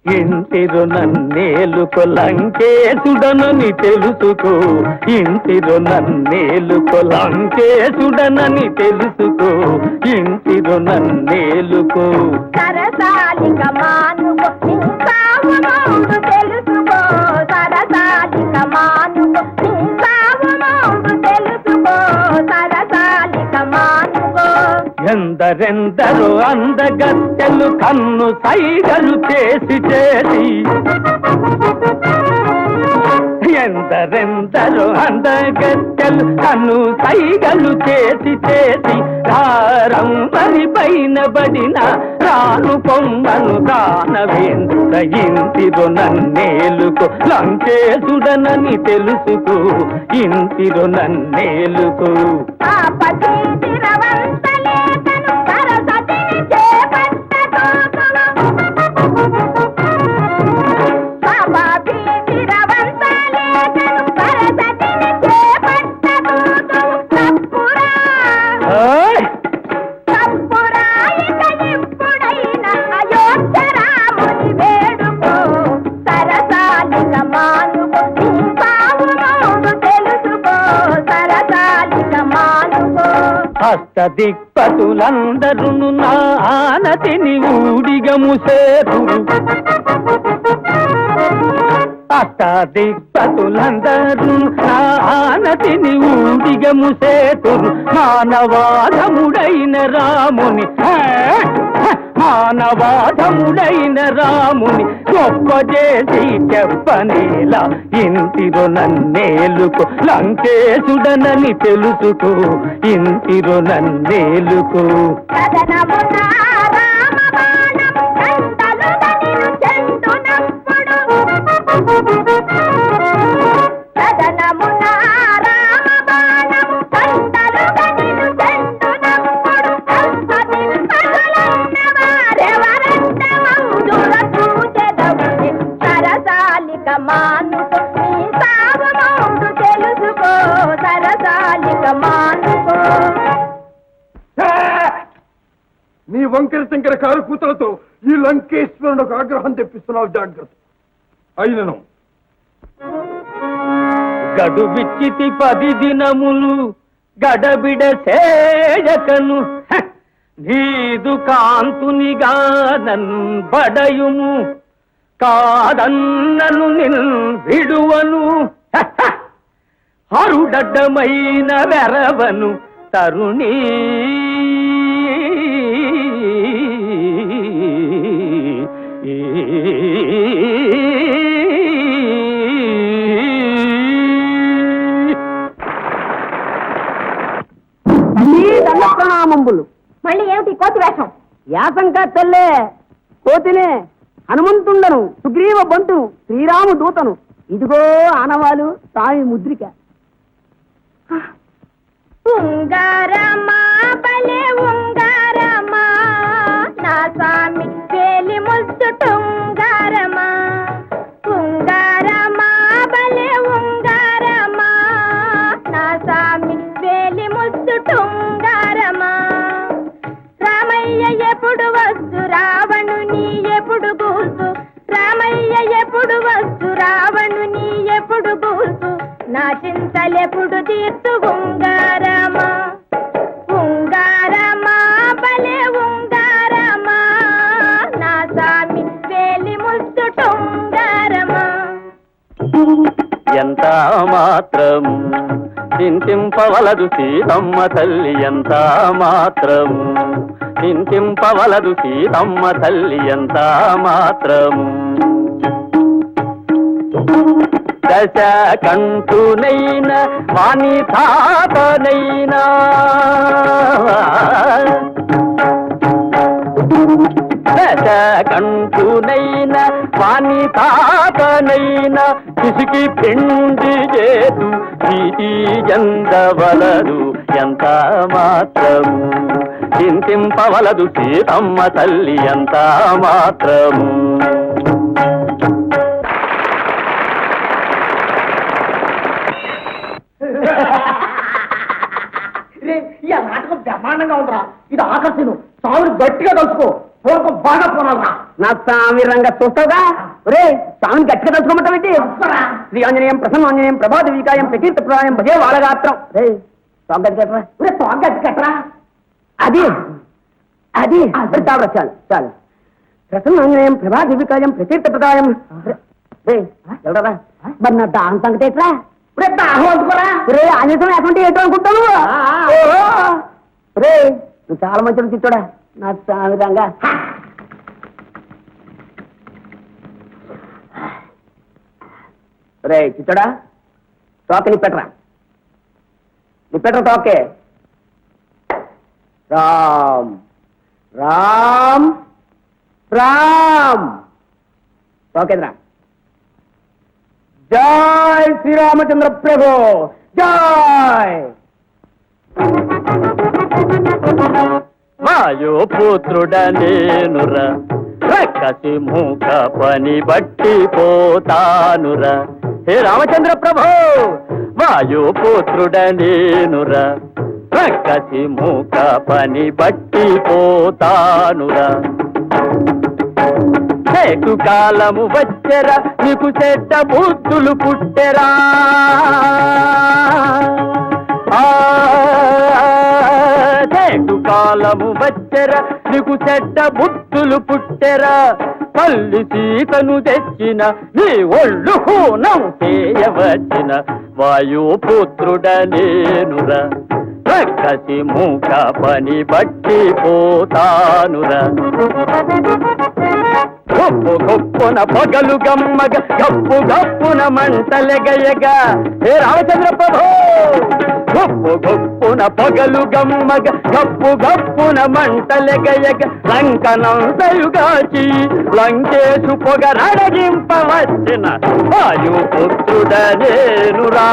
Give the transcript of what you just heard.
ఇంటిరు నన్నేలుకో లంకేశుడనని తెలుసుకో, ఇంటిరు నన్నేలుకో లంకేశుడనని తెలుసుకో, ఇంటిరు నన్నేలుకో. సరసాలిక మానుకో నింసావుమౌడు తెలుసుకో, సరసాలిక మానుకో నింసావుమౌడు తెలుసుకో, సరసాలిక మానుకో. ఎందరెందరో అందగత్తెలు కన్ను సైగలు చేసి చేసి, ఎందరెందరో అందగత్తెలు కన్ను సైగలు చేసి చేసి, రారంబరి పైన బడిన రాను పొమ్మను దానవేంద్రుడ, ఇంటిరు నన్నేలుకో లంకేశుడనని తెలుసుకో, ఇంటిరు నన్నేలుకో. అష్టదిక్పతులందరును నా ఆనతిని ఊడిగముసేతురు, అష్టదిక్పతులందరూ నా ఆనతిని ఊడిగముసేతురు, మానవాధముడైన రాముని మానవాధముడైన రాముని గొప్ప చేసి చెప్పనేలా, ఇంటిరు నన్నేలుకో లంకేశుడనని తెలుసుకో, ఇంటిరు నన్నేలుకో. నీ వంకర శంకర కారు కూతలతో ఈ లంకేశ్వరునికి ఆగ్రహం తెప్పిస్తున్నావు, జాగ్రత్త. అయినను గడు విచ్చితి 10 దినములు గడబిడ సేయకను, నీదు కాంతునిగా నన్ బడయుము, కాదన్నను నిన్ విడువను, హరుడడ్డమైన వెరవను తరుణీ. ప్రణామంబులు. మళ్ళీ ఏమిటి కోతి వేషం? యాసంకా తెల్లే కోతినే, హనుమంతుండను, సుగ్రీవ బంటును, శ్రీరాము దూతను, ఇదిగో ఆనవాలు తాయి ముద్రిక. ఉంగారమా బలే ఉంగారమా, నా స్వామి వేలి ముద్దుటుంగారమా, ఉంగారమా బలే ఉంగారమా, నా స్వామి వేలి ముద్దుటుంగారమా. రామయ్య ఎప్పుడు వస్తు రావణుని ఎప్పుడు గూసు, రామయ్య ఎప్పుడు వస్తు రావణుని ఎప్పుడు గూసు, నా చింతలెప్పుడు తీర్చు ఉంగారమా, ఉంగారమా బలే ఉంగారమా, నా స్వామి వేలి ముద్దుటుంగారమా. ఎంత మాత్రం చింతింపవలదు సీతమ్మ తల్లి, ఎంత మాత్రం చింతింపవలదు సీతమ్మ తల్లి, ఎంత మాత్రం. దశ కంటునైన వాణి తాపనైనా, దశ కంటునైన వాణి తాపనైనా, పిసికి పిండి చేతు ప్రీతి ఎందవలదు, ఎంత మాత్రము చింతింపవలదు సీతమ్మ తల్లి, ఎంత మాత్రము. ఈ నాటకం బ్రహ్మాండంగా ఉందిరా. ఇది ఆకర్షణ, చావులు గట్టిగా కలుసుకో, పూర్వకం బాగా పోనాలరా. నా స్వామి రంగ చూస్తావుగా ఒరే స్వామిని గట్టిగా తలుచుకోమంటావేంటి శ్రీ ఆంజనేయం ప్రసన్న ఆంజనేయం ప్రభాత వికాయం ప్రకీర్త ప్రదాయం భజే వాళ్ళగాత్రం రే స్వాగతి కట్టరా ఒరే స్వాగతి కట్టరా అది అది చాలు చాలు చాలు ప్రసన్న ఆంజనేయం ప్రభాత వికాయం ప్రకీర్త ప్రదాయం రే ఎవడరా మరి నా దాహం సంగతి ఎట్లా రే దాహం అందుకోరా రే ఆంజనేయం లేకుంటే ఏంటో అనుకుంటావు రే నువ్వు చాలా మంచిగా తిట్టాడా నా స్వామి రంగా రే చిచ్చడా తోక నిప్పెట్రా తోకే రామ్ రామ్ రామ్ తోకేద్రా జై శ్రీరామచంద్ర ప్రభు జై వాయుపుత్రుడ నేనురా రక్కసి మూక పని బట్టి పోతానురా హే రామచంద్ర ప్రభు వాయుపుత్రుడ నేనురా రక్కసి మూక పని బట్టి పోతానురా చెట్టు కాలము వచ్చెరా నీకు చెడ్డ బుద్ధులు పుట్టెరా చెట్టు కాలము వచ్చెరా నీకు చెడ్డ బుద్ధులు పుట్టెరా తల్లి సీతను తెచ్చిన నీ ఒళ్ళు హూనం చేయవచ్చిన వాయుపుత్రుడ నేనురా రక్కసి మూక పని బట్టి పోతానురా గొప్పు గొప్పున పగలు గమ్మగ గప్పు గప్పున మంటలెగయగా హే రామచంద్ర ప్రభు గొప్పు గొప్పున పగలు గమ్మగ గప్పు గప్పున మంటలెగయగ లంకనంతయుగాచి లంకేశు పొగరడగింపవచ్చిన వాయుపుత్రుడ నేనురా